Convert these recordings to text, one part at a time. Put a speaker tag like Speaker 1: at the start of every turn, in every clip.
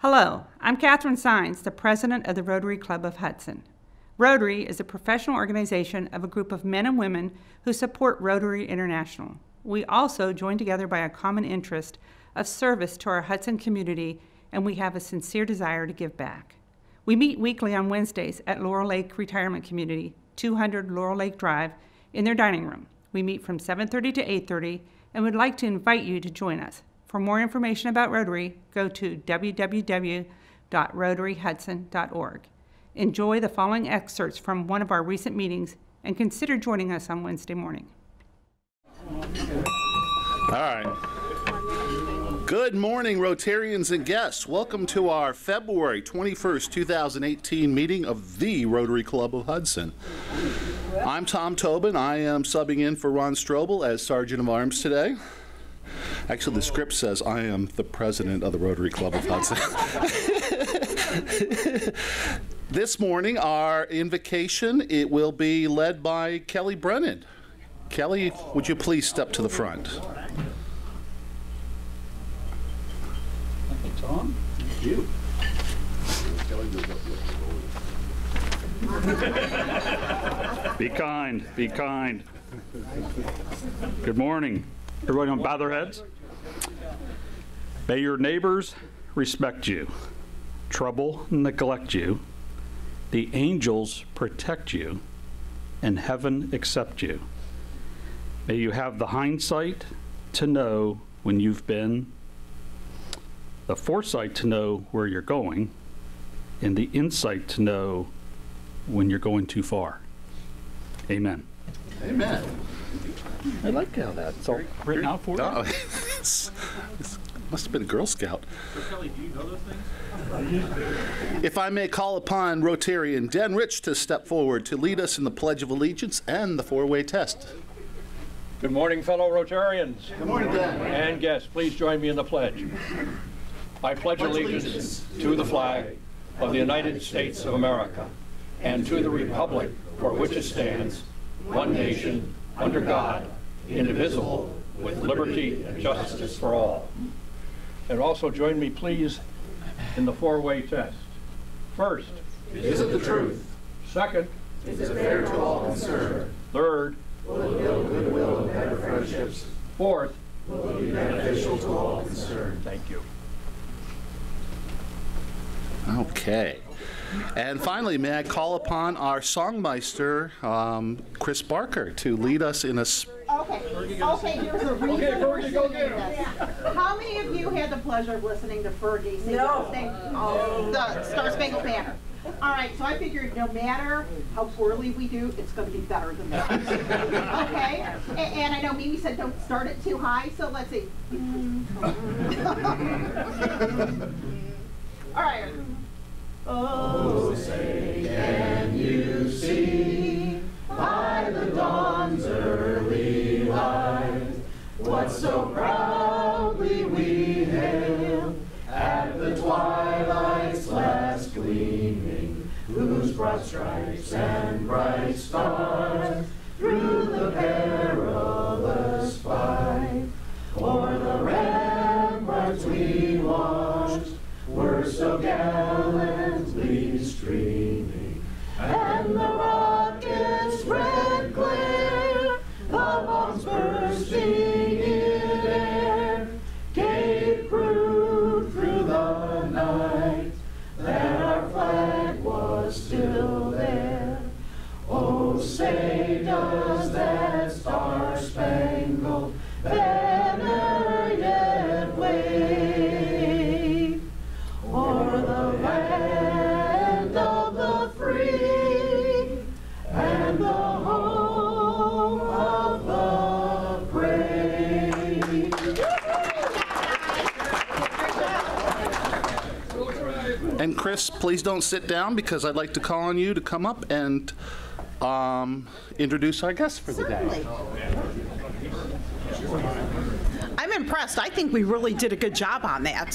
Speaker 1: Hello, I'm Catherine Sines, the president of the Rotary Club of Hudson. Rotary is a professional organization of a group of men and women who support Rotary International. We also join together by a common interest of service to our Hudson community, and we have a sincere desire to give back. We meet weekly on Wednesdays at Laurel Lake Retirement Community, 200 Laurel Lake Drive, in their dining room. We meet from 7:30 to 8:30 and would like to invite you to join us. For more information about Rotary, go to www.rotaryhudson.org. Enjoy the following excerpts from one of our recent meetings and consider joining us on Wednesday morning.
Speaker 2: All right. Good morning, Rotarians and guests. Welcome to our February 21st, 2018 meeting of the Rotary Club of Hudson. I'm Tom Tobin. I am subbing in for Ron Strobel as Sergeant of Arms today. Actually, the script says I am the president of the Rotary Club of Hudson. This morning, our invocation, it will be led by Kelly Brennan. Kelly, would you please step to the front?
Speaker 3: Thank you, Tom. Thank you. Be kind, be kind. Good morning. Everybody want to bow their heads? May your neighbors respect you, trouble neglect you, the angels protect you, and heaven accept you. May you have the hindsight to know when you've been, the foresight to know where you're going, and the insight to know when you're going too far. Amen.
Speaker 2: Amen.
Speaker 3: I like how that's all written out for you.
Speaker 2: Oh, this must have been a Girl Scout.
Speaker 4: So Kelly, do you know those things?
Speaker 2: If I may call upon Rotarian Den Rich to step forward to lead us in the Pledge of Allegiance and the four-way test.
Speaker 4: Good morning, fellow Rotarians.
Speaker 2: Good morning, Dan.
Speaker 4: And guests, please join me in the pledge. I pledge allegiance to the flag of the United States of America and to the republic for which it stands, one nation, under God, indivisible, with liberty and justice for all. And also join me, please, in the four-way test. First,
Speaker 5: is it the truth?
Speaker 4: Second,
Speaker 5: Is it fair to all concerned?
Speaker 4: third,
Speaker 5: Will it build goodwill and better friendships?
Speaker 4: fourth.
Speaker 5: Will it be beneficial to all concerned?
Speaker 4: Thank you.
Speaker 2: Okay. And finally, may I call upon our songmeister, Chris Barker, to lead us in a...
Speaker 6: Okay, here's a reason we're singing this. How many of you had the pleasure of listening to Fergie sing the Star Spangled Banner? All right, so I figured no matter how poorly we do, it's going to be better than that. Okay? And I know Mimi said don't start it too high, so let's see. All right.
Speaker 5: Oh, say, can you see by the dawn's early light what so proudly we hailed at the twilight's last gleaming, whose broad stripes and bright stars through the perilous fight o'er the ramparts we watched were so gallantly streaming, and the rocket's red glare, the bombs bursting in air, gave proof through the night that our flag was still there. Oh, say does that star-spangled banner yet wave o'er the land of the free and the home of the brave.
Speaker 2: And Chris, please don't sit down because I'd like to call on you to come up and introduce our guests for the day.
Speaker 6: I'm impressed. I think we really did a good job on that.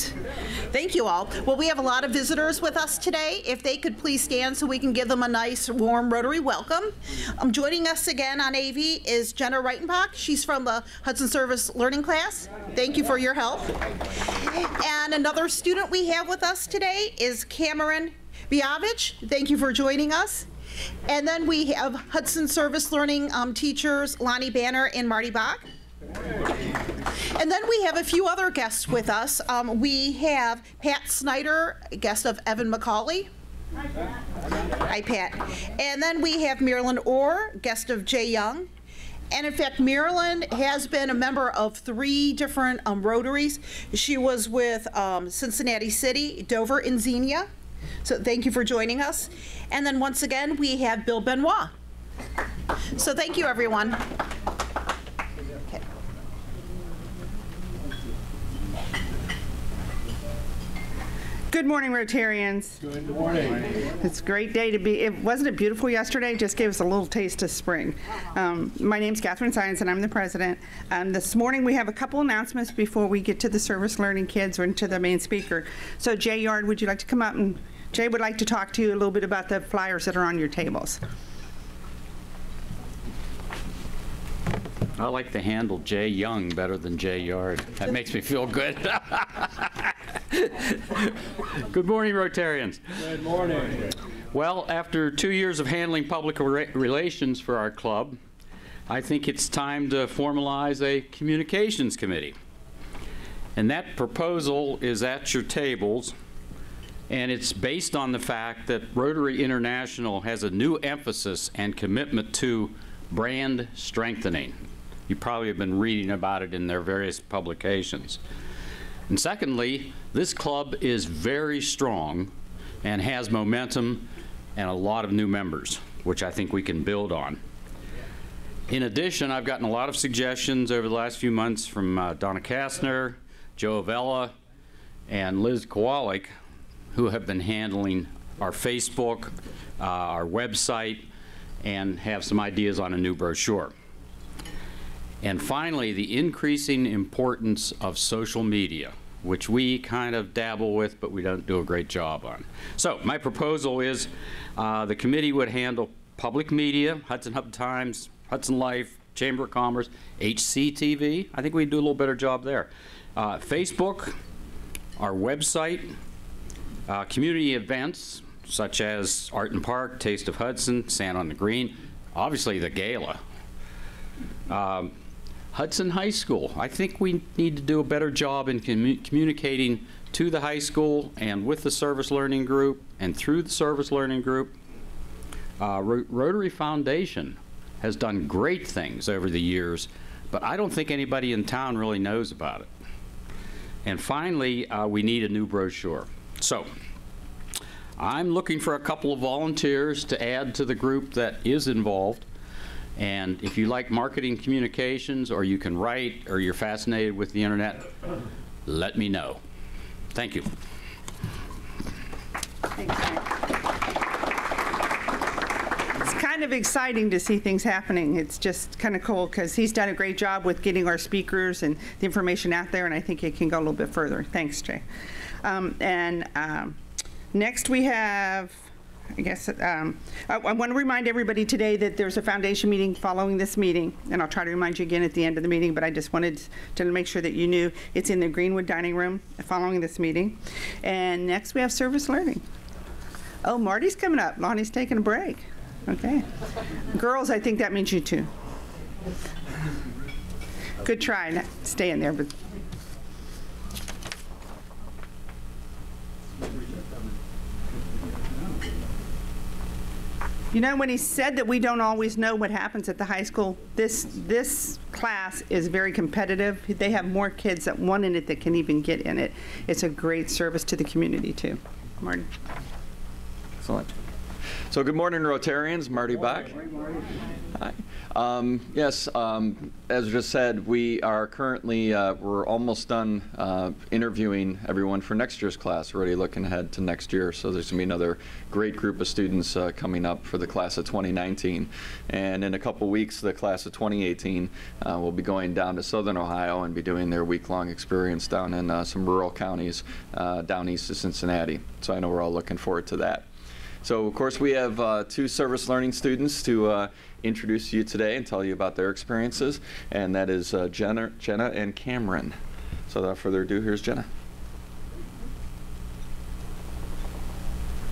Speaker 6: Thank you all. Well, we have a lot of visitors with us today. If they could please stand so we can give them a nice, warm Rotary welcome. Joining us again on AV is Jenna Reitenbach. She's from the Hudson Service Learning class. Thank you for your help. And another student we have with us today is Cameron Biavich. Thank you for joining us. And then we have Hudson Service Learning teachers Lonnie Banner and Marty Bach. And then we have a few other guests with us. We have Pat Snyder, a guest of Evan McCauley. Hi, Pat. And then we have Marilyn Orr, guest of Jay Young. And in fact, Marilyn has been a member of 3 different Rotaries. She was with Cincinnati City, Dover, and Xenia. So thank you for joining us. And then once again, we have Bill Benoit. So thank you, everyone. Okay.
Speaker 1: Good morning, Rotarians.
Speaker 4: Good morning.
Speaker 1: It's a great day to be. Wasn't it beautiful yesterday? It just gave us a little taste of spring. My name's Catherine Sines, and I'm the president. This morning we have a couple announcements before we get to the service learning kids or into the main speaker. So Jay Yard, would you like to come up? And Jay would like to talk to you a little bit about the flyers that are on your tables.
Speaker 3: I like to handle Jay Young better than Jay Yard. That makes me feel good. Good morning, Rotarians.
Speaker 4: Good morning.
Speaker 3: Well, after 2 years of handling public relations for our club, I think it's time to formalize a communications committee. And that proposal is at your tables, and it's based on the fact that Rotary International has a new emphasis and commitment to brand strengthening. You probably have been reading about it in their various publications. And secondly, this club is very strong and has momentum and a lot of new members, which I think we can build on. In addition, I've gotten a lot of suggestions over the last few months from Donna Kastner, Joe Avella, and Liz Kowalik, who have been handling our Facebook, our website, and have some ideas on a new brochure. And finally, the increasing importance of social media, which we kind of dabble with, but we don't do a great job on. So my proposal is the committee would handle public media, Hudson Hub Times, Hudson Life, Chamber of Commerce, HCTV. I think we do a little better job there. Facebook, our website, community events such as Art and Park, Taste of Hudson, Sand on the Green, obviously the gala. Hudson High School. I think we need to do a better job in communicating to the high school and with the service learning group and through the service learning group. Rotary Foundation has done great things over the years, but I don't think anybody in town really knows about it. And finally, we need a new brochure. So I'm looking for a couple of volunteers to add to the group that is involved. And if you like marketing communications, or you can write, or you're fascinated with the internet, let me know. Thank you.
Speaker 1: Thanks, it's kind of exciting to see things happening. It's just kind of cool because he's done a great job with getting our speakers and the information out there, and I think it can go a little bit further. Thanks, Jay. Next we have, I guess, I want to remind everybody today that there's a foundation meeting following this meeting, and I'll try to remind you again at the end of the meeting, but I just wanted to make sure that you knew it's in the Greenwood Dining Room following this meeting. And next we have service learning. Oh, Marty's coming up. Lonnie's taking a break. Okay. Girls, I think that means you too. Good try. Stay in there, but. You know, when he said that we don't always know what happens at the high school, this class is very competitive. They have more kids that want in it that can even get in it. It's a great service to the community, too. Martin.
Speaker 7: Excellent. So good morning, Rotarians. Marty Bach. Hi. Yes, as just said, we are currently, we're almost done interviewing everyone for next year's class. We're already looking ahead to next year, so there's going to be another great group of students coming up for the class of 2019. And in a couple weeks, the class of 2018 will be going down to Southern Ohio and be doing their week-long experience down in some rural counties down east of Cincinnati. So I know we're all looking forward to that. So, of course, we have 2 service learning students to introduce you today and tell you about their experiences, and that is Jenna and Cameron. So without further ado, here's Jenna.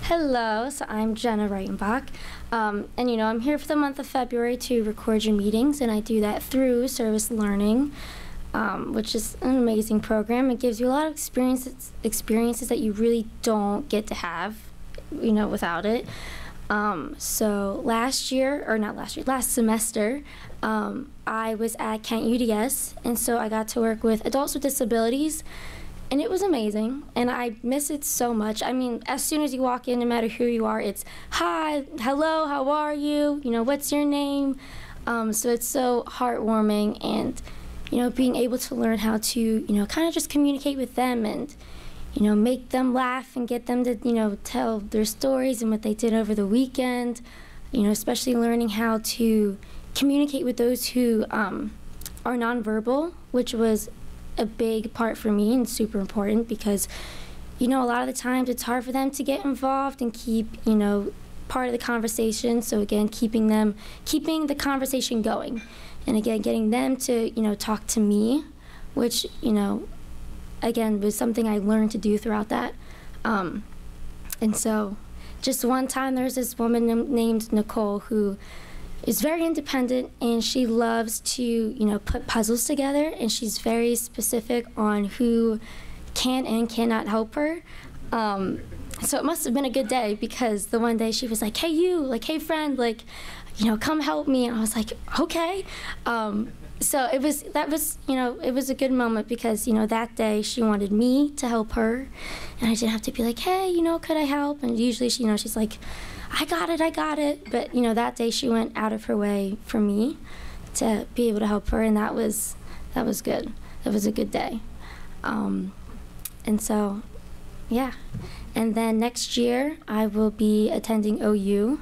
Speaker 8: Hello, so I'm Jenna Reitenbach, and you know, I'm here for the month of February to record your meetings, and I do that through service learning, which is an amazing program. It gives you a lot of experiences that you really don't get to have, you know, without it. So last semester, I was at Kent UDS, and so I got to work with adults with disabilities, and it was amazing, and I miss it so much. I mean, as soon as you walk in, no matter who you are, it's, hi, hello, how are you, you know, what's your name? So it's so heartwarming, and, you know, being able to learn how to, you know, kind of just communicate with them and, you know, make them laugh and get them to, you know, tell their stories and what they did over the weekend. You know, especially learning how to communicate with those who are nonverbal, which was a big part for me and super important because, you know, a lot of the times it's hard for them to get involved and keep, you know, part of the conversation. So again, keeping the conversation going. And again, getting them to, you know, talk to me, which, you know, again, was something I learned to do throughout that. And so just one time there's this woman named Nicole who is very independent, and she loves to, you know, put puzzles together, and she's very specific on who can and cannot help her. So it must have been a good day because the one day she was like, hey you, like, hey friend, like, you know, come help me. And I was like, okay. So it was a good moment because, you know, that day she wanted me to help her, and I didn't have to be like, hey, you know, could I help? And usually she, you know, she's like, I got it. But, you know, that day she went out of her way for me to be able to help her, and that was good. That was a good day. And so, yeah. And then next year I will be attending OU.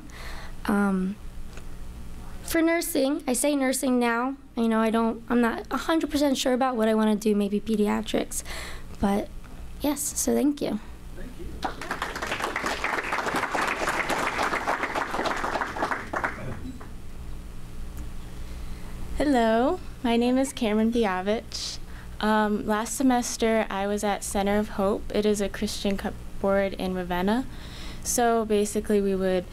Speaker 8: For nursing, I say nursing now. You know, I'm not 100% sure about what I want to do, maybe pediatrics. But yes, so thank you.
Speaker 2: Thank you.
Speaker 9: Hello, my name is Cameron Biavich. Last semester I was at Center of Hope. It is a Christian board in Ravenna. So basically we would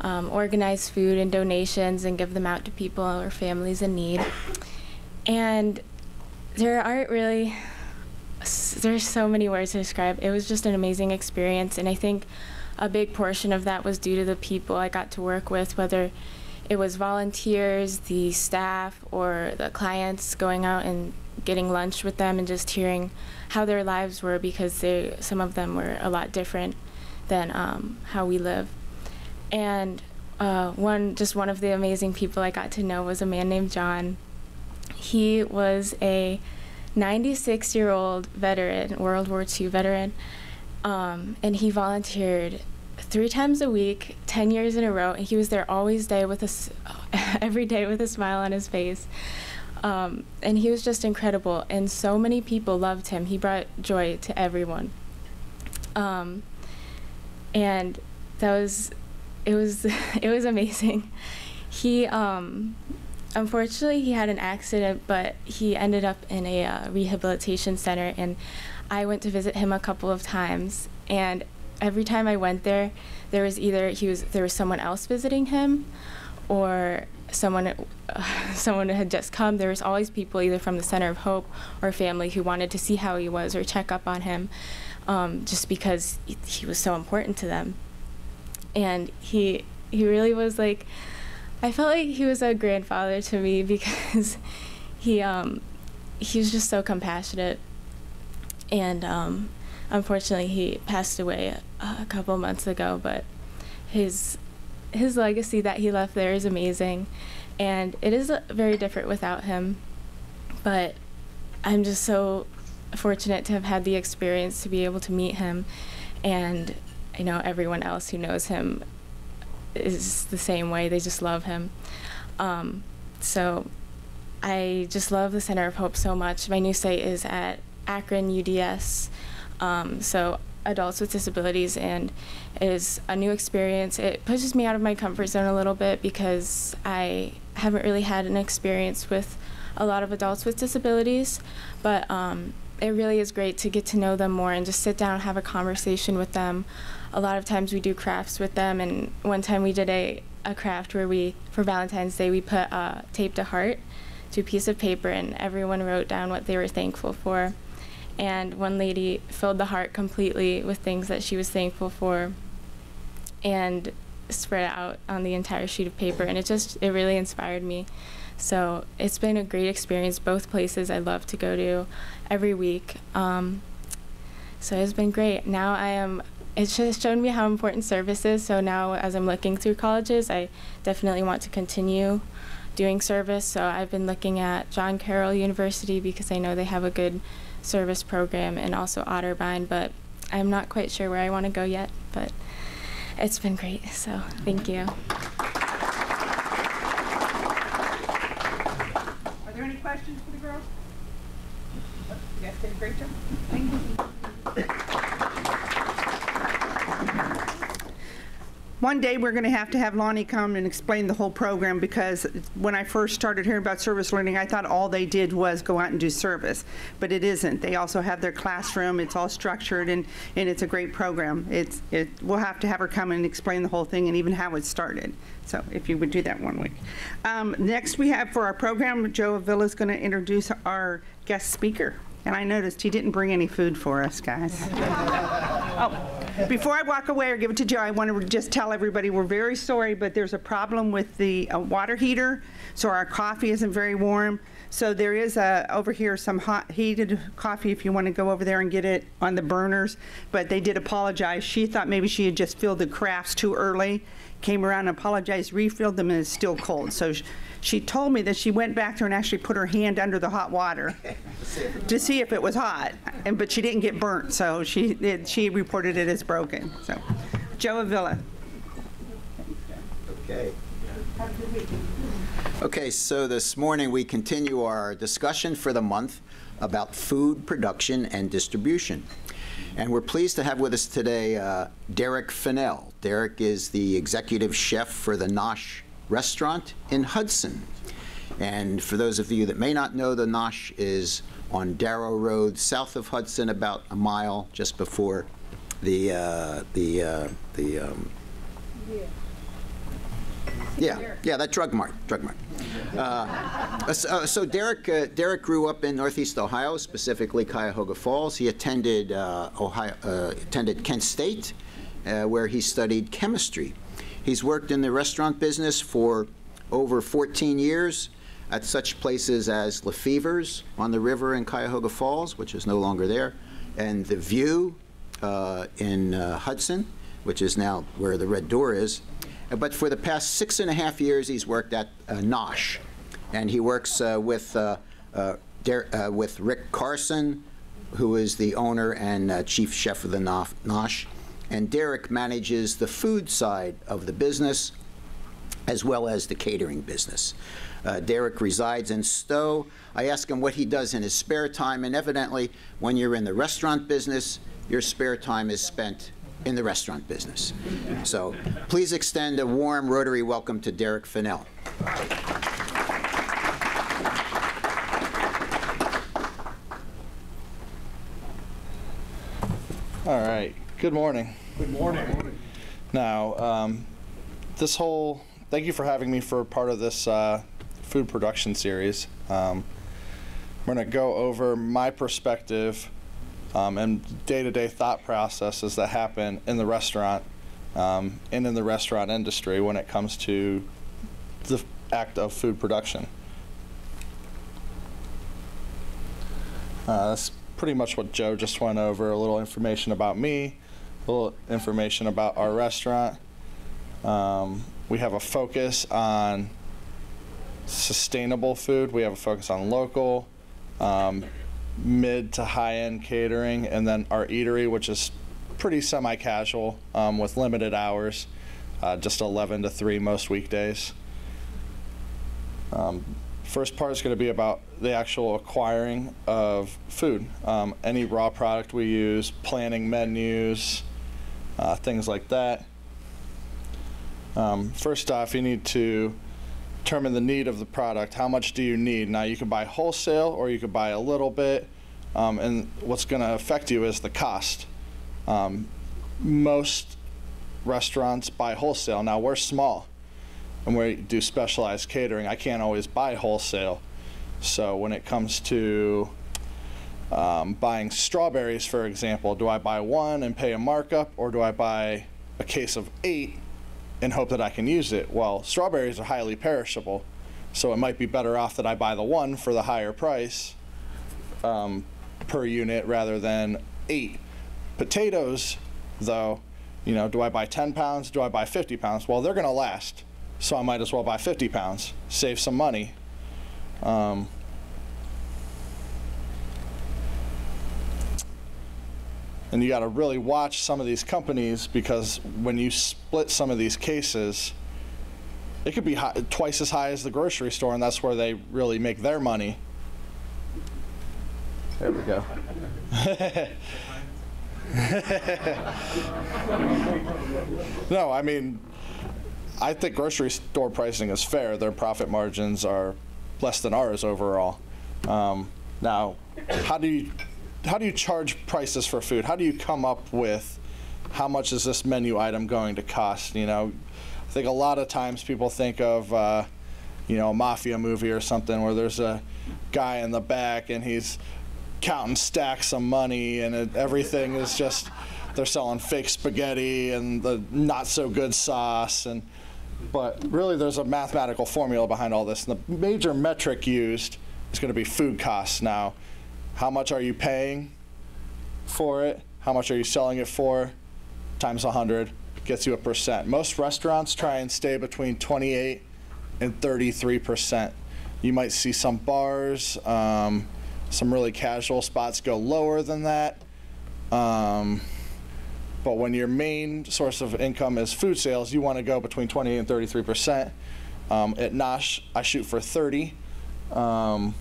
Speaker 9: organize food and donations and give them out to people or families in need. And there's so many words to describe. It was just an amazing experience, and I think a big portion of that was due to the people I got to work with, whether it was volunteers, the staff, or the clients, going out and getting lunch with them and just hearing how their lives were, because some of them were a lot different than how we live. And one of the amazing people I got to know was a man named John. He was a 96-year-old veteran, World War II veteran, and he volunteered 3 times a week, 10 years in a row, and he was there every day with a smile on his face. And he was just incredible, and so many people loved him. He brought joy to everyone. And it was amazing. He unfortunately he had an accident, but he ended up in a rehabilitation center, and I went to visit him a couple of times, and every time I went there was either there was someone else visiting him, or someone had just come. There was always people either from the Center of Hope or family who wanted to see how he was or check up on him, just because he was so important to them. And he really was like, I felt like he was a grandfather to me, because he was just so compassionate. And unfortunately he passed away a couple months ago, but his legacy that he left there is amazing. And it is very different without him, but I'm just so fortunate to have had the experience to be able to meet him, and I know everyone else who knows him is the same way. They just love him. So I just love the Center of Hope so much. My new site is at Akron UDS, so adults with disabilities, and it is a new experience. It pushes me out of my comfort zone a little bit because I haven't really had an experience with a lot of adults with disabilities, but it really is great to get to know them more and just sit down and have a conversation with them. A lot of times we do crafts with them, and one time we did a craft where for Valentine's Day, we put taped a heart to a piece of paper, and everyone wrote down what they were thankful for. And one lady filled the heart completely with things that she was thankful for and spread it out on the entire sheet of paper, and it really inspired me. So it's been a great experience. Both places I love to go to every week. So it's been great. Now it's just shown me how important service is, so now as I'm looking through colleges, I definitely want to continue doing service. So I've been looking at John Carroll University because I know they have a good service program, and also Otterbein, but I'm not quite sure where I want to go yet, but it's been great, so thank you.
Speaker 1: Are there any questions for the girls? You guys did a great job. Thank you. One day we're going to have Lonnie come and explain the whole program, because when I first started hearing about service learning, I thought all they did was go out and do service, but it isn't. They also have their classroom. It's all structured, and it's a great program. We'll have to have her come and explain the whole thing and even how it started. So if you would do that one week. Next we have for our program, Joe Avila is going to introduce our guest speaker. And I noticed he didn't bring any food for us, guys. Oh, before I walk away or give it to Joe, I want to just tell everybody we're very sorry, but there's a problem with the water heater, so our coffee isn't very warm. So there is over here some hot heated coffee if you want to go over there and get it on the burners. But they did apologize. She thought maybe she had just filled the crafts too early, came around and apologized, refilled them, and it's still cold. So she told me that she went back there and actually put her hand under the hot water to see if it was hot, but she didn't get burnt, so she reported it as broken. So, Joe Avila.
Speaker 10: Okay. Okay, so this morning we continue our discussion for the month about food production and distribution. And we're pleased to have with us today Derek Fennell. Derek is the executive chef for the Nosh restaurant in Hudson. And for those of you that may not know, the Nosh is on Darrow Road, south of Hudson, about a mile just before that Drug Mart. So Derek grew up in Northeast Ohio, specifically Cuyahoga Falls. He attended Kent State, where he studied chemistry. He's worked in the restaurant business for over 14 years at such places as Lefevre's on the river in Cuyahoga Falls, which is no longer there, and The View in Hudson, which is now where the Red Door is. But for the past 6.5 years, he's worked at Nosh, and he works with Rick Carson, who is the owner and chief chef of the Nosh. And Derek manages the food side of the business, as well as the catering business. Derek resides in Stowe. I ask him what he does in his spare time, and evidently, when you're in the restaurant business, your spare time is spent in the restaurant business. So please extend a warm Rotary welcome to Derek Fennell.
Speaker 11: All right. Good morning.
Speaker 2: Good morning.
Speaker 11: Now, thank you for having me for part of this food production series. I'm going to go over my perspective and day-to-day thought processes that happen in the restaurant and in the restaurant industry when it comes to the act of food production. That's pretty much what Joe just went over, a little information about me, a little information about our restaurant. We have a focus on sustainable food. We have a focus on local, mid to high-end catering, and then our eatery, which is pretty semi-casual with limited hours, just 11 to 3 most weekdays. First part is going to be about the actual acquiring of food. Any raw product we use, planning menus, things like that. First off, you need to determine the need of the product. How much do you need? Now, you can buy wholesale or you could buy a little bit, and what's going to affect you is the cost. Most restaurants buy wholesale. Now, we're small and we do specialized catering. I can't always buy wholesale. So when it comes to buying strawberries, for example, do I buy one and pay a markup, or do I buy a case of 8 and hope that I can use it? Well, strawberries are highly perishable, so it might be better off that I buy the one for the higher price per unit rather than 8. Potatoes, though, you know, do I buy 10 pounds? Do I buy 50 pounds? Well, they're going to last, so I might as well buy 50 pounds, save some money. And you got to really watch some of these companies, because when you split some of these cases, it could be twice as high as the grocery store, and that's where they really make their money. There we go. No, I mean, I think grocery store pricing is fair. Their profit margins are less than ours overall. Now, how do you charge prices for food? How do you come up with how much is this menu item going to cost? You know, I think a lot of times people think of, you know, a mafia movie or something where there's a guy in the back and he's counting stacks of money, and everything is just, they're selling fake spaghetti and the not so good sauce, but really there's a mathematical formula behind all this. And the major metric used is going to be food costs. Now, how much are you paying for it? How much are you selling it for? Times 100 gets you a percent. Most restaurants try and stay between 28 and 33%. You might see some bars, some really casual spots go lower than that. But when your main source of income is food sales, you want to go between 28 and 33%. At Nosh, I shoot for 30. And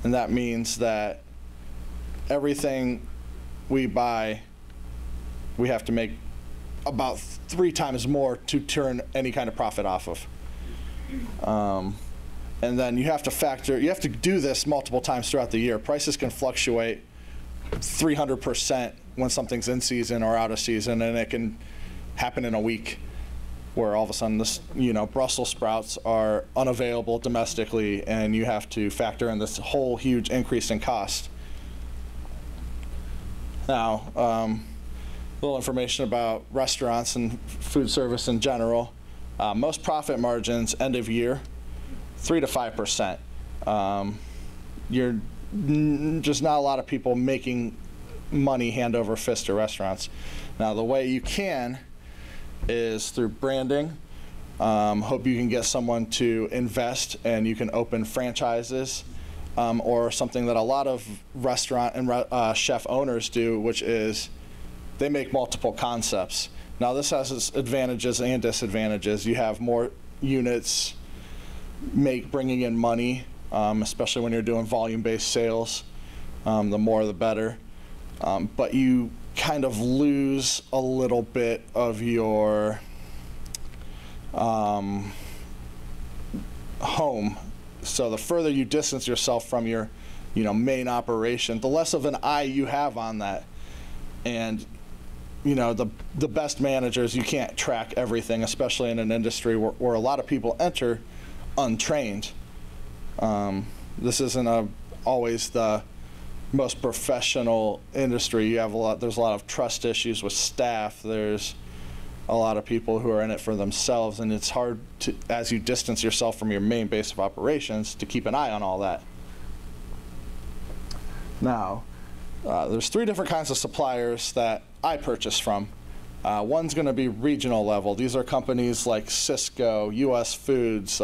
Speaker 11: that means that everything we buy, we have to make about 3 times more to turn any kind of profit off of. And then you have to do this multiple times throughout the year. Prices can fluctuate 300% when something's in season or out of season, and it can happen in a week where all of a sudden this, you know, Brussels sprouts are unavailable domestically, and you have to factor in this whole huge increase in cost. Now, a little information about restaurants and food service in general. Most profit margins end of year, 3 to 5%. You're just not a lot of people making money hand over fist to restaurants. Now, the way you can is through branding. Hope you can get someone to invest and you can open franchises, or something that a lot of restaurant and chef owners do, which is they make multiple concepts. Now, this has its advantages and disadvantages. You have more units bringing in money, especially when you're doing volume-based sales. The more, the better. But you kind of lose a little bit of your home. So the further you distance yourself from your, you know, main operation, the less of an eye you have on that. And, you know, the best managers, you can't track everything, especially in an industry where a lot of people enter untrained. This isn't always the most professional industry. There's a lot of trust issues with staff. There's a lot of people who are in it for themselves, and it's hard to, as you distance yourself from your main base of operations, to keep an eye on all that. Now, there's 3 different kinds of suppliers that I purchase from. One's going to be regional level. These are companies like Cisco, U.S. Foods,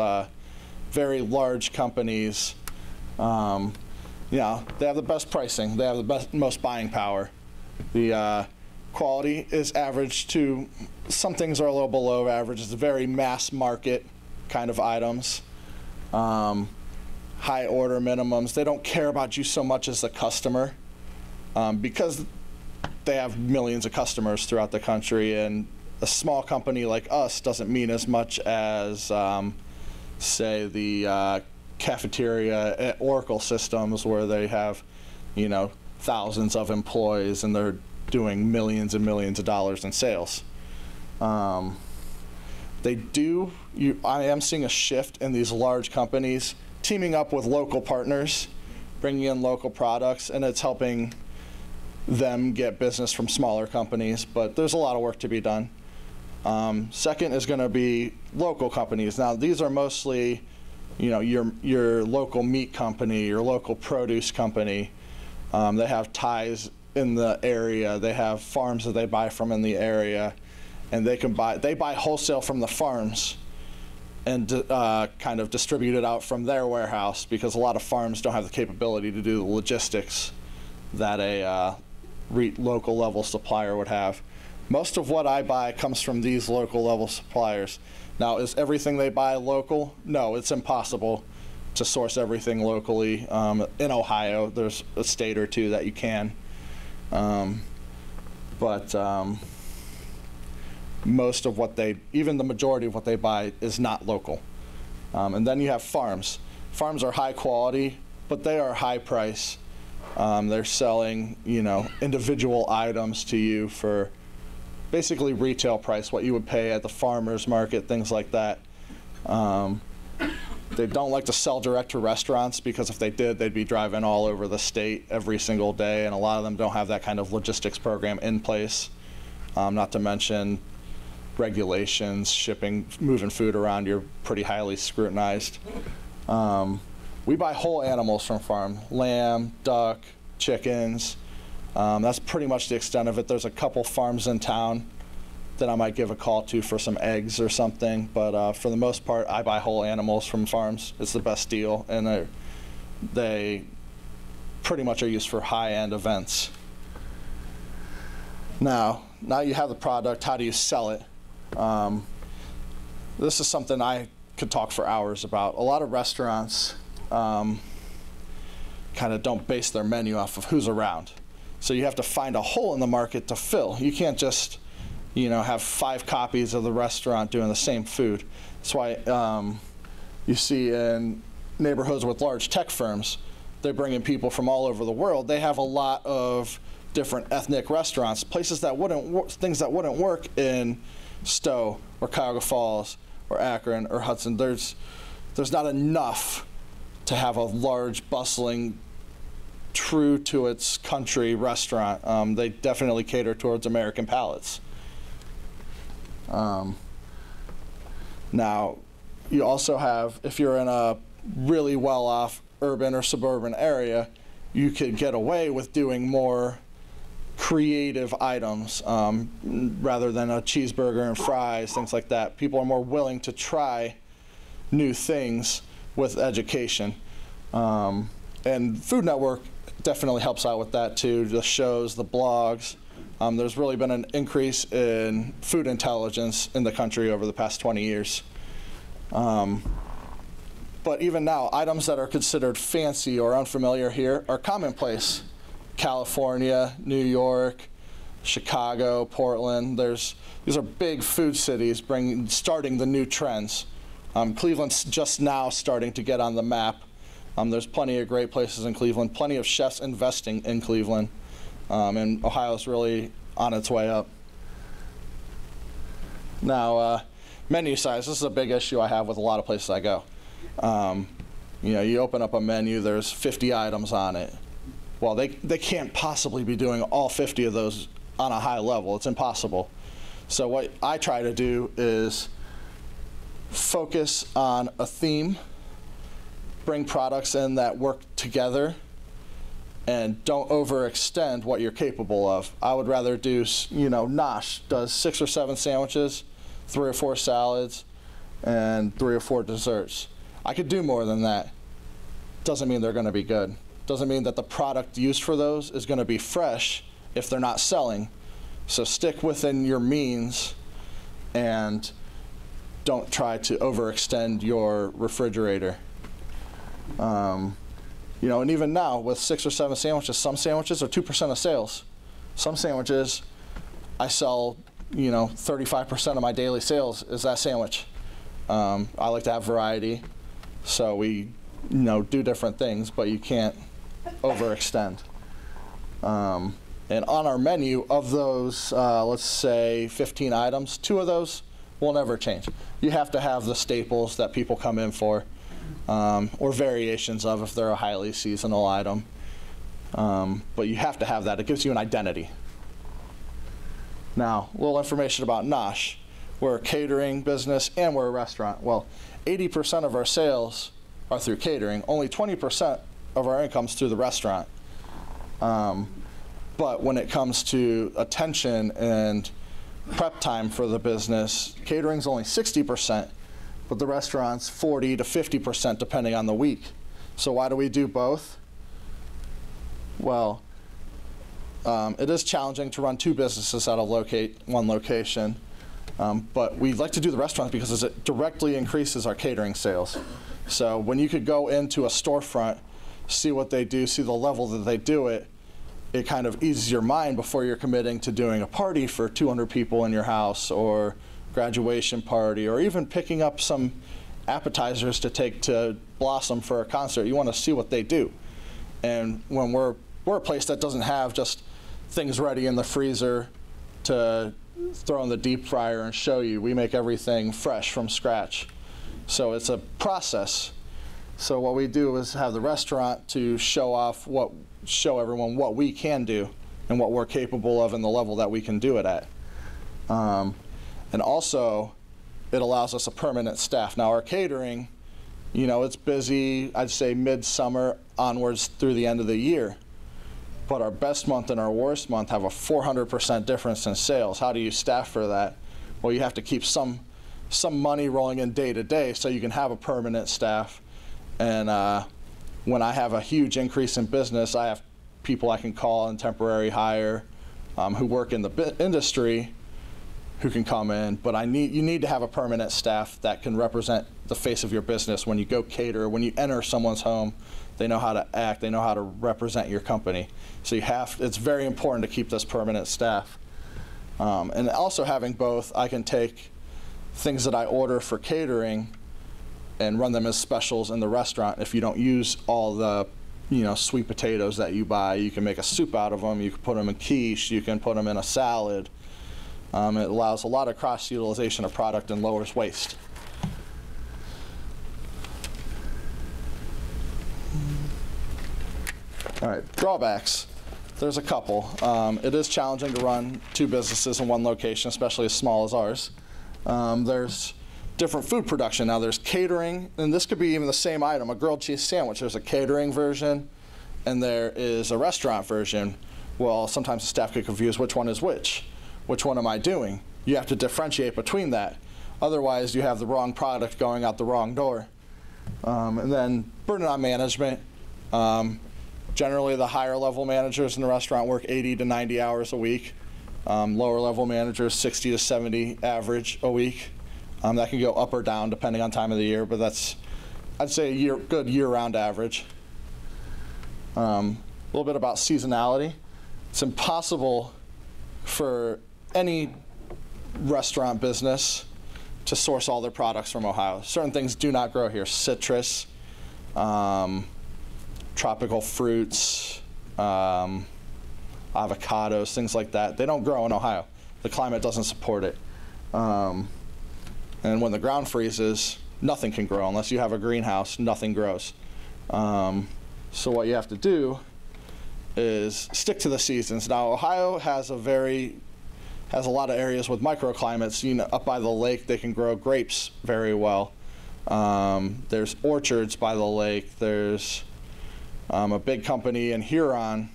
Speaker 11: very large companies, you know, they have the best pricing, they have the most buying power. The quality is average to, some things are a little below average. It's very mass market kind of items. High order minimums. They don't care about you so much as the customer, because they have millions of customers throughout the country, and a small company like us doesn't mean as much as, say, the cafeteria at Oracle Systems, where they have, you know, thousands of employees and they're doing millions and millions of dollars in sales. I am seeing a shift in these large companies teaming up with local partners, bringing in local products, and it's helping them get business from smaller companies, but there's a lot of work to be done. Second is going to be local companies. Now, these are mostly, you know, your local meat company, your local produce company. They have ties in the area. They have farms that they buy from in the area, and they buy wholesale from the farms and kind of distribute it out from their warehouse, because a lot of farms don't have the capability to do the logistics that a local level supplier would have. Most of what I buy comes from these local level suppliers. Now, is everything they buy local? No, it's impossible to source everything locally. In Ohio, there's a state or two that you can. But most of what even the majority of what they buy is not local. And then you have farms. Farms are high quality, but they are high price. They're selling, you know, individual items to you for basically retail price, what you would pay at the farmer's market, things like that. They don't like to sell direct to restaurants, because if they did, they'd be driving all over the state every single day, and a lot of them don't have that kind of logistics program in place. Not to mention regulations, shipping, moving food around, you're pretty highly scrutinized. We buy whole animals from farm, lamb, duck, chickens. That's pretty much the extent of it. There's a couple farms in town that I might give a call to for some eggs or something, but for the most part, I buy whole animals from farms. It's the best deal, and they pretty much are used for high-end events. Now you have the product, how do you sell it? This is something I could talk for hours about. A lot of restaurants kind of don't base their menu off of who's around. So you have to find a hole in the market to fill. You can't just, you know, have 5 copies of the restaurant doing the same food. That's why you see in neighborhoods with large tech firms, they bring in people from all over the world. They have a lot of different ethnic restaurants, places that things that wouldn't work in Stowe or Cuyahoga Falls or Akron or Hudson. There's not enough to have a large, bustling, true to its country restaurant. They definitely cater towards American palates. Now, you also have, if you're in a really well-off urban or suburban area, you could get away with doing more creative items rather than a cheeseburger and fries, things like that. People are more willing to try new things with education. And Food Network definitely helps out with that too, the shows, the blogs. There's really been an increase in food intelligence in the country over the past 20 years. But even now, items that are considered fancy or unfamiliar here are commonplace. California, New York, Chicago, Portland. These are big food cities starting the new trends. Cleveland's just now starting to get on the map. There's plenty of great places in Cleveland, plenty of chefs investing in Cleveland, and Ohio's really on its way up. Now, menu size, this is a big issue I have with a lot of places I go. You know, you open up a menu, there's 50 items on it. Well, they can't possibly be doing all 50 of those on a high level. It's impossible. So what I try to do is focus on a theme, bring products in that work together, and don't overextend what you're capable of. I would rather do, you know, Nosh does 6 or 7 sandwiches, 3 or 4 salads, and 3 or 4 desserts. I could do more than that. Doesn't mean they're going to be good. Doesn't mean that the product used for those is going to be fresh if they're not selling. So stick within your means and don't try to overextend your refrigerator. You know, and even now with 6 or 7 sandwiches, some sandwiches are 2% of sales. Some sandwiches, I sell, you know, 35% of my daily sales is that sandwich. I like to have variety, so we, you know, do different things, but you can't overextend. And on our menu of those, let's say 15 items, 2 of those will never change. You have to have the staples that people come in for, or variations of if they're a highly seasonal item. But you have to have that. It gives you an identity. Now, a little information about Nosh. We're a catering business and we're a restaurant. Well, 80% of our sales are through catering. Only 20% of our income is through the restaurant. But when it comes to attention and prep time for the business, catering's only 60%, but the restaurant's 40 to 50% depending on the week. So why do we do both? Well, it is challenging to run 2 businesses out of one location, but we like to do the restaurants because it directly increases our catering sales. So when you could go into a storefront, see what they do, see the level that they do it, it kind of eases your mind before you're committing to doing a party for 200 people in your house, or graduation party, or even picking up some appetizers to take to Blossom for a concert. You want to see what they do. And when we're a place that doesn't have just things ready in the freezer to throw in the deep fryer and show you, we make everything fresh from scratch. So it's a process. So what we do is have the restaurant to show everyone what we can do and what we're capable of and the level that we can do it at. And also, it allows us a permanent staff. Now our catering, you know, it's busy, I'd say midsummer onwards through the end of the year. But our best month and our worst month have a 400% difference in sales. How do you staff for that? Well, you have to keep some money rolling in day to day so you can have a permanent staff. And when I have a huge increase in business, I have people I can call and temporary hire who work in the industry who can come in. But you need to have a permanent staff that can represent the face of your business. When you go cater, when you enter someone's home, they know how to act, they know how to represent your company. So it's very important to keep this permanent staff. And also having both, I can take things that I order for catering and run them as specials in the restaurant. If you don't use all the, you know, sweet potatoes that you buy, you can make a soup out of them, you can put them in quiche, you can put them in a salad. It allows a lot of cross-utilization of product and lowers waste. All right, drawbacks. There's a couple. It is challenging to run 2 businesses in one location, especially as small as ours. There's different food production. Now there's catering, and this could be even the same item, a grilled cheese sandwich. There's a catering version, and there is a restaurant version. Well, sometimes the staff get confused which one is which. Which one am I doing? You have to differentiate between that. Otherwise, you have the wrong product going out the wrong door. And then burden on management. Generally, the higher level managers in the restaurant work 80 to 90 hours a week. Lower level managers, 60 to 70 average a week. That can go up or down depending on time of the year, but that's, I'd say, a good year-round average. A little bit about seasonality. It's impossible for any restaurant business to source all their products from Ohio. Certain things do not grow here. Citrus, tropical fruits, avocados, things like that. They don't grow in Ohio. The climate doesn't support it. And when the ground freezes, nothing can grow. Unless you have a greenhouse, nothing grows. So what you have to do is stick to the seasons. Now, Ohio has a lot of areas with microclimates. You know, up by the lake, they can grow grapes very well. There's orchards by the lake. There's a big company in Huron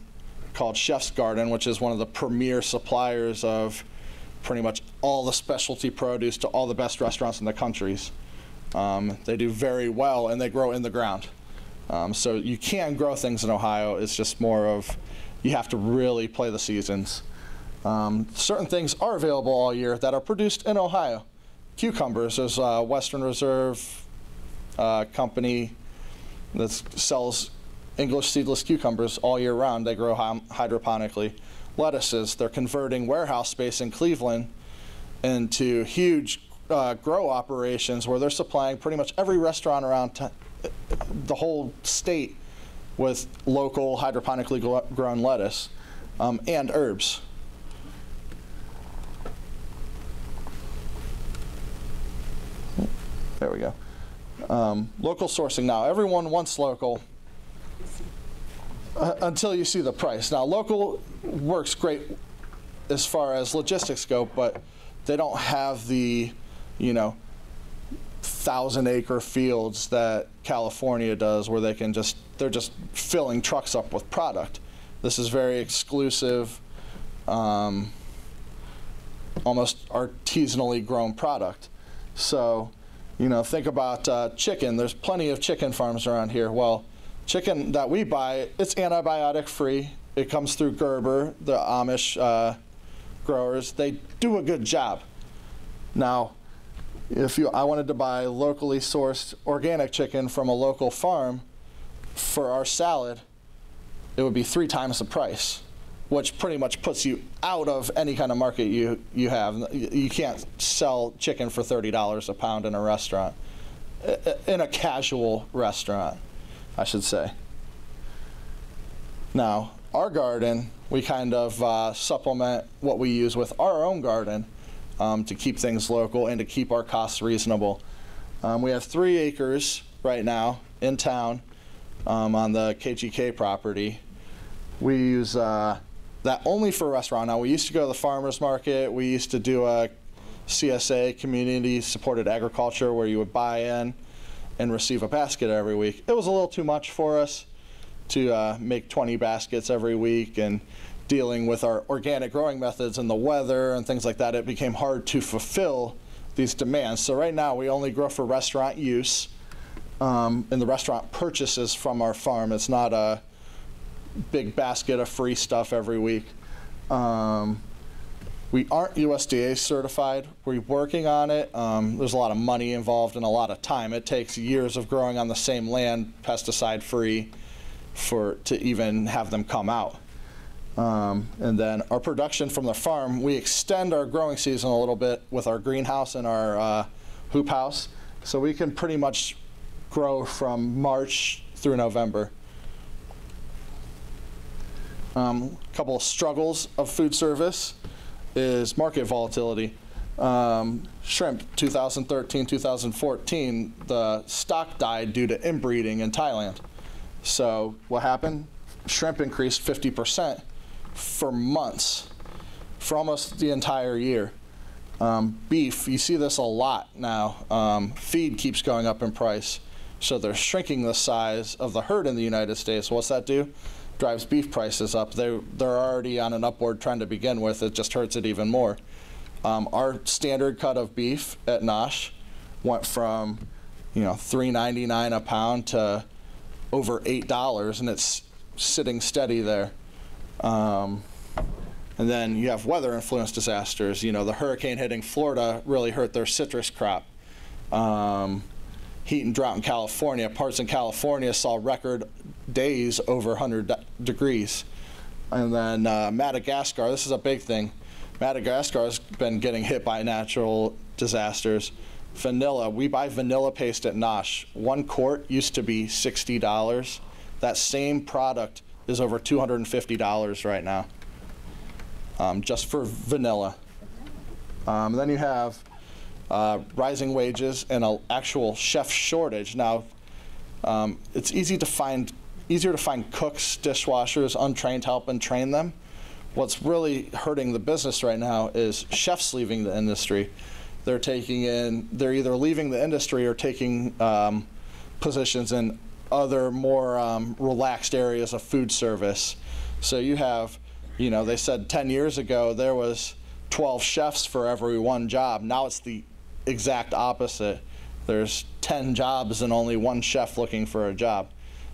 Speaker 11: called Chef's Garden, which is one of the premier suppliers of pretty much all the specialty produce to all the best restaurants in the countries. They do very well, and they grow in the ground. So you can grow things in Ohio. It's just more of you have to really play the seasons. Certain things are available all year that are produced in Ohio. Cucumbers, there's a Western Reserve company that sells English seedless cucumbers all year round. They grow hydroponically. Lettuces, they're converting warehouse space in Cleveland into huge grow operations where they're supplying pretty much every restaurant around the whole state with local hydroponically grown lettuce and herbs. There we go. Local sourcing now. Everyone wants local until you see the price. Now, local works great as far as logistics go, but they don't have the, 1,000-acre fields that California does, where they're just filling trucks up with product. This is very exclusive, almost artisanally grown product. So, think about chicken. There's plenty of chicken farms around here. Well, chicken that we buy, it's antibiotic free. It comes through Gerber, the Amish growers. They do a good job. Now, if I wanted to buy locally sourced organic chicken from a local farm for our salad, it would be 3 times the price, which pretty much puts you out of any kind of market you have. You can't sell chicken for $30 a pound in a restaurant, in a casual restaurant, I should say. Now, our garden, we kind of supplement what we use with our own garden to keep things local and to keep our costs reasonable. We have 3 acres right now in town on the KGK property. We use that only for restaurant. Now, we used to go to the farmer's market. We used to do a CSA, community supported agriculture, where you would buy in and receive a basket every week. It was a little too much for us to make 20 baskets every week, and dealing with our organic growing methods and the weather and things like that, it became hard to fulfill these demands. So right now we only grow for restaurant use, and the restaurant purchases from our farm. It's not a big basket of free stuff every week. We aren't USDA certified. We're working on it. There's a lot of money involved and a lot of time. It takes years of growing on the same land, pesticide free, to even have them come out. And then our production from the farm, we extend our growing season a little bit with our greenhouse and our hoop house. So we can pretty much grow from March through November. Couple of struggles of food service is market volatility. Shrimp, 2013, 2014, the stock died due to inbreeding in Thailand. So what happened? Shrimp increased 50% for months, for almost the entire year. Beef, you see this a lot now. Feed keeps going up in price, so they're shrinking the size of the herd in the United States. What's that do? Drives beef prices up. They're already on an upward trend to begin with. It just hurts it even more. Our standard cut of beef at Nosh went from $3.99 a pound to over $8, and it's sitting steady there. And then you have weather influence disasters. The hurricane hitting Florida really hurt their citrus crop. Heat and drought in California. Parts in California saw record days over 100 degrees. And then Madagascar, this is a big thing. Madagascar has been getting hit by natural disasters. Vanilla, we buy vanilla paste at Nosh. 1 quart used to be $60. That same product is over $250 right now, just for vanilla. Then you have rising wages and an actual chef shortage. Now, it's easier to find cooks, dishwashers, untrained help, and train them. What's really hurting the business right now is chefs leaving the industry. They're either leaving the industry or taking positions in other more relaxed areas of food service. So you have, they said 10 years ago there was 12 chefs for every 1 job. Now it's the exact opposite. there's 10 jobs and only one chef looking for a job.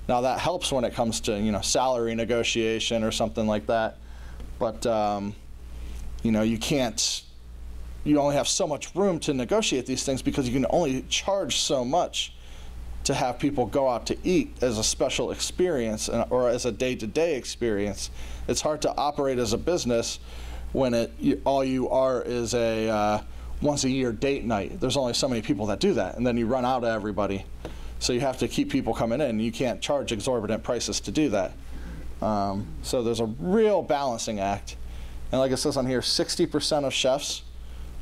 Speaker 11: Now that helps when it comes to, you know, salary negotiation or something like that. But, you know, you only have so much room to negotiate these things because you can only charge so much to have people go out to eat as a special experience or as a day-to-day experience. It's hard to operate as a business when all you are is a once-a-year date night. There's only so many people that do that, and then you run out of everybody. So you have to keep people coming in. You can't charge exorbitant prices to do that. So there's a real balancing act. And like it says on here, 60% of chefs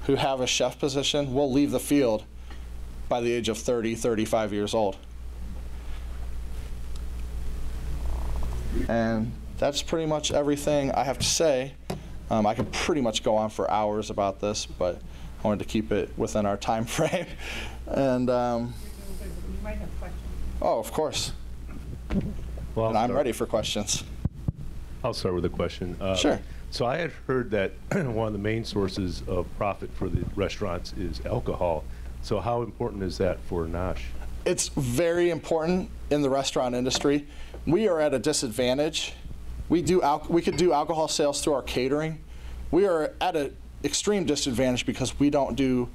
Speaker 11: who have a chef position will leave the field by the age of 30, 35 years old. And that's pretty much everything I have to say. I could pretty much go on for hours about this, but I wanted to keep it within our time frame. And
Speaker 1: You might have questions.
Speaker 11: oh, of course.
Speaker 12: Well,
Speaker 11: And I'm ready for questions.
Speaker 12: I'll start with a question.
Speaker 11: Sure.
Speaker 12: So I had heard that one of the main sources of profit for the restaurants is alcohol. So how important is that for Nosh?
Speaker 11: It's very important in the restaurant industry. We are at a disadvantage. We could do alcohol sales through our catering. We are at an extreme disadvantage because we don't do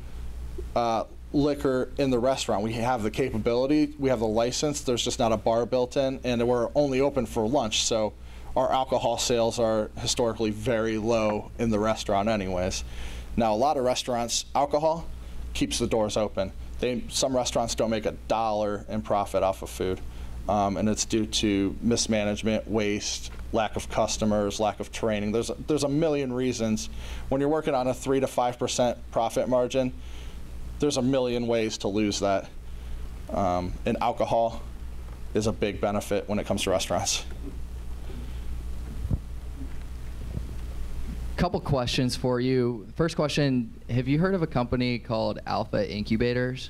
Speaker 11: liquor in the restaurant. We have the capability, we have the license, there's just not a bar built in, and we're only open for lunch, so our alcohol sales are historically very low in the restaurant anyways. Now, a lot of restaurants, alcohol keeps the doors open. Some restaurants don't make $1 in profit off of food, and it's due to mismanagement, waste, lack of customers, lack of training. There's a million reasons. When you're working on a 3 to 5% profit margin, there's a million ways to lose that. And alcohol is a big benefit when it comes to restaurants.
Speaker 13: Couple questions for you. First question, have you heard of a company called Alpha Incubators?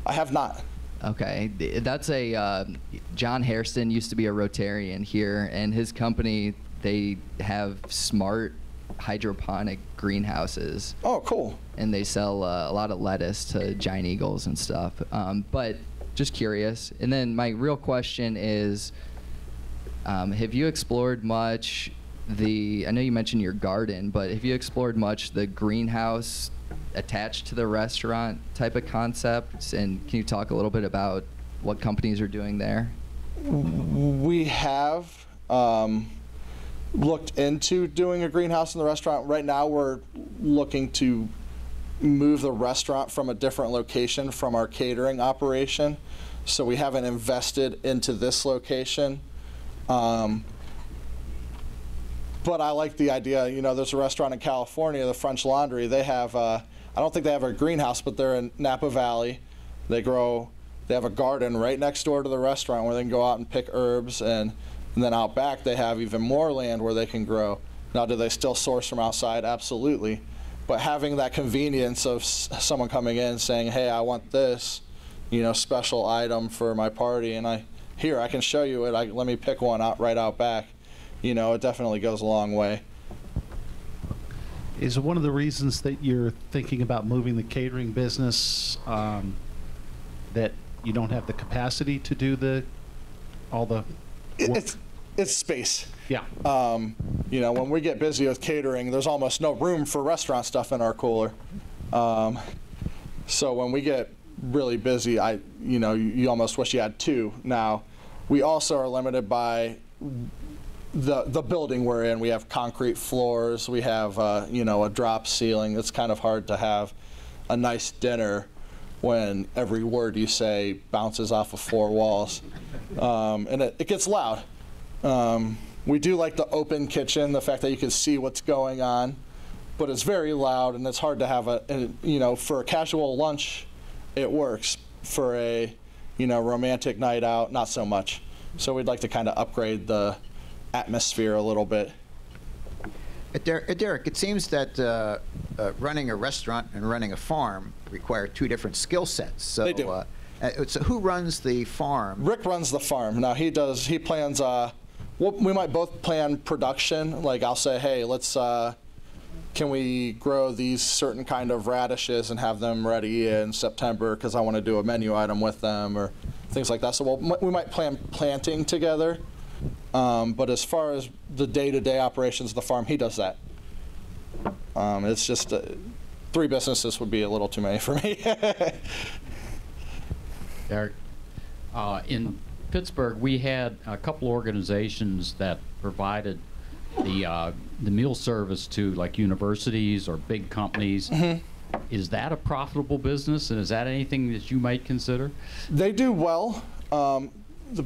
Speaker 11: I have not.
Speaker 13: Okay, that's John Hairston used to be a Rotarian here, and his company, they have smart hydroponic greenhouses.
Speaker 11: Oh, cool.
Speaker 13: And they sell a lot of lettuce to giant eagles and stuff. But just curious. And then my real question is, have you explored much I know you mentioned your garden, but have you explored much the greenhouse attached to the restaurant type of concepts? And can you talk a little bit about what companies are doing there?
Speaker 11: We have looked into doing a greenhouse in the restaurant. Right now we're looking to move the restaurant from a different location from our catering operation. So we haven't invested into this location. But I like the idea. You know, there's a restaurant in California, the French Laundry. They have, I don't think they have a greenhouse, but they're in Napa Valley. They have a garden right next door to the restaurant where they can go out and pick herbs. And then out back, they have even more land where they can grow. Now, do they still source from outside? Absolutely. But having that convenience of someone coming in saying, hey, I want this, you know, special item for my party, and I can show you it. Let me pick one out right out back. You know, it definitely goes a long way.
Speaker 14: Is one of the reasons that you're thinking about moving the catering business that you don't have the capacity to do all the work?
Speaker 11: It's space.
Speaker 14: Yeah.
Speaker 11: You know, when we get busy with catering, there's almost no room for restaurant stuff in our cooler. So when we get really busy, you almost wish you had two. Now, we also are limited by the building we're in. We have concrete floors. We have a drop ceiling. It's kind of hard to have a nice dinner when every word you say bounces off of four walls, and it gets loud. We do like the open kitchen, the fact that you can see what's going on, but it's very loud and it's hard to have for a casual lunch, it works. For a romantic night out, not so much. So we'd like to kind of upgrade the atmosphere a little bit.
Speaker 10: Derek, it seems that running a restaurant and running a farm require two different skill sets. So,
Speaker 11: they do.
Speaker 10: So who runs the farm?
Speaker 11: Rick runs the farm. Now he plans, we might both plan production. Like I'll say, hey, let's can we grow these certain kind of radishes and have them ready in September because I want to do a menu item with them, or things like that. So we might plan planting together, but as far as the day-to-day operations of the farm, he does that. It's just 3 businesses would be a little too many for me.
Speaker 15: Derek, in Pittsburgh, we had a couple organizations that provided the meal service to like universities or big companies. Mm-hmm. Is that a profitable business, and is that anything that you might consider?
Speaker 11: They do well. The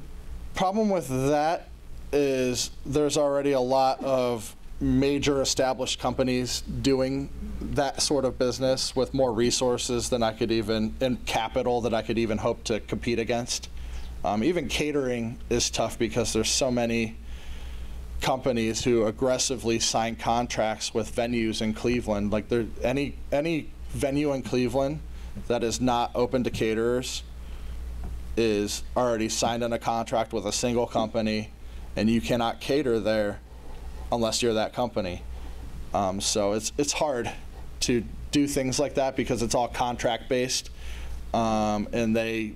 Speaker 11: problem with that is there's already a lot of major established companies doing that sort of business with more resources than I could even, and capital that I could even hope to compete against. Even catering is tough because there's so many companies who aggressively sign contracts with venues in Cleveland. Like any venue in Cleveland that is not open to caterers is already signed on a contract with a single company, and you cannot cater there unless you're that company. So it's hard to do things like that because it's all contract based, and they,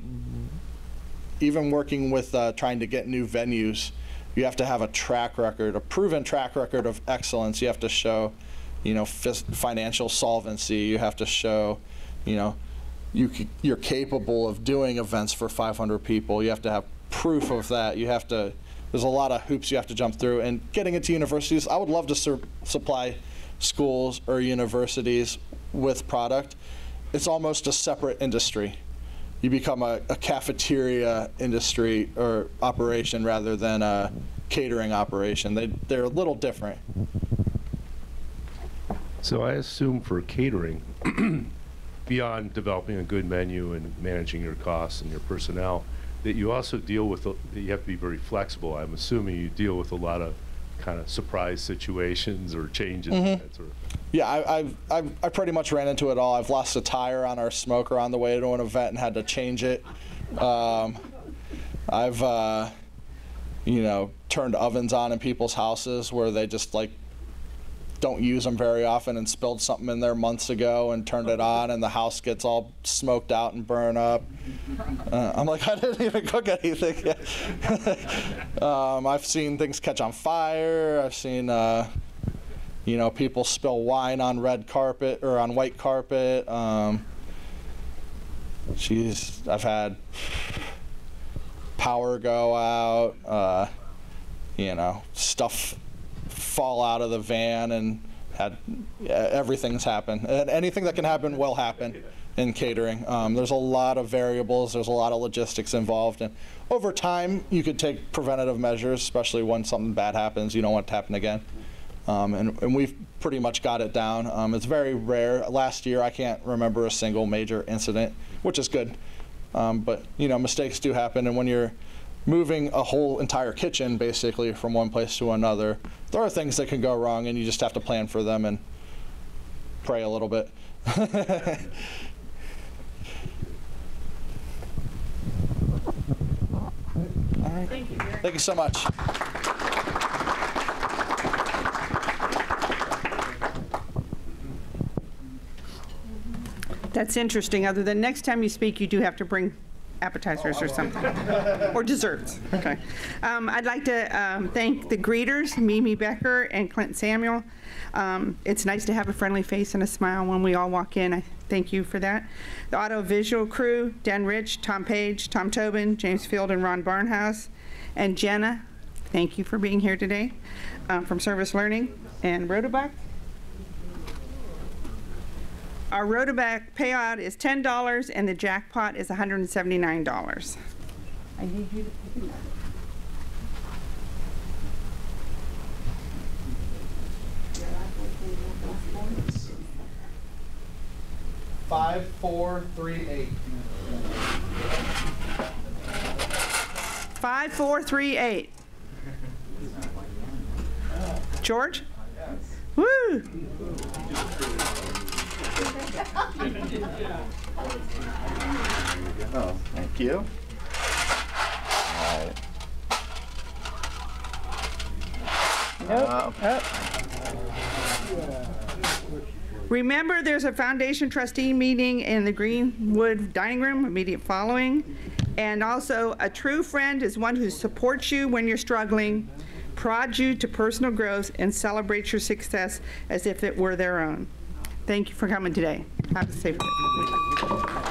Speaker 11: even working with trying to get new venues, you have to have a track record, a proven track record of excellence. You have to show, financial solvency. You have to show, you're capable of doing events for 500 people. You have to have proof of that. There's a lot of hoops you have to jump through. And getting into universities, I would love to supply schools or universities with product. It's almost a separate industry. You become a cafeteria industry or operation rather than a catering operation. They're a little different.
Speaker 12: So I assume for catering, beyond developing a good menu and managing your costs and your personnel, that you also deal with, that you have to be very flexible. I'm assuming you deal with a lot of kind of surprise situations or changes. Mm-hmm. That sort of thing.
Speaker 11: Yeah, I pretty much ran into it all. I've lost a tire on our smoker on the way to an event and had to change it. I've turned ovens on in people's houses where they just don't use them very often and spilled something in there months ago and turned it on and the house gets all smoked out and burned up. I'm like, I didn't even cook anything yet. I've seen things catch on fire. I've seen people spill wine on red carpet or on white carpet. I've had power go out, stuff fall out of the van, and everything's happened. And anything that can happen will happen in catering. There's a lot of variables, there's a lot of logistics involved, and over time you could take preventative measures, especially when something bad happens. You don't want it to happen again. And we've pretty much got it down. It's very rare. Last year I can't remember a single major incident, which is good. But mistakes do happen, and when you're moving a whole entire kitchen basically from one place to another, there are things that can go wrong, and you just have to plan for them and pray a little bit.
Speaker 5: All
Speaker 11: right.
Speaker 6: Thank you.
Speaker 11: Thank you so much.
Speaker 1: That's interesting. Other than next time you speak, you do have to bring appetizers or something, or desserts. Okay. I'd like to thank the greeters, Mimi Becker and Clint Samuel. It's nice to have a friendly face and a smile when we all walk in. I thank you for that. The audio-visual crew, Dan Rich, Tom Page, Tom Tobin, James Field, and Ron Barnhouse. And Jenna, thank you for being here today, from Service Learning. And Rotoback. Our Rotoback payout is $10, and the jackpot is $179. I need you to pick it up.
Speaker 11: Five, 4, 3, 8.
Speaker 1: 5, 4, 3, 8. George? Woo!
Speaker 2: Oh, thank you. All right.
Speaker 1: Nope. Remember, there's a foundation trustee meeting in the Greenwood Dining Room immediate following. And also, a true friend is one who supports you when you're struggling, prods you to personal growth, and celebrates your success as if it were their own. Thank you for coming today. Have a safe day.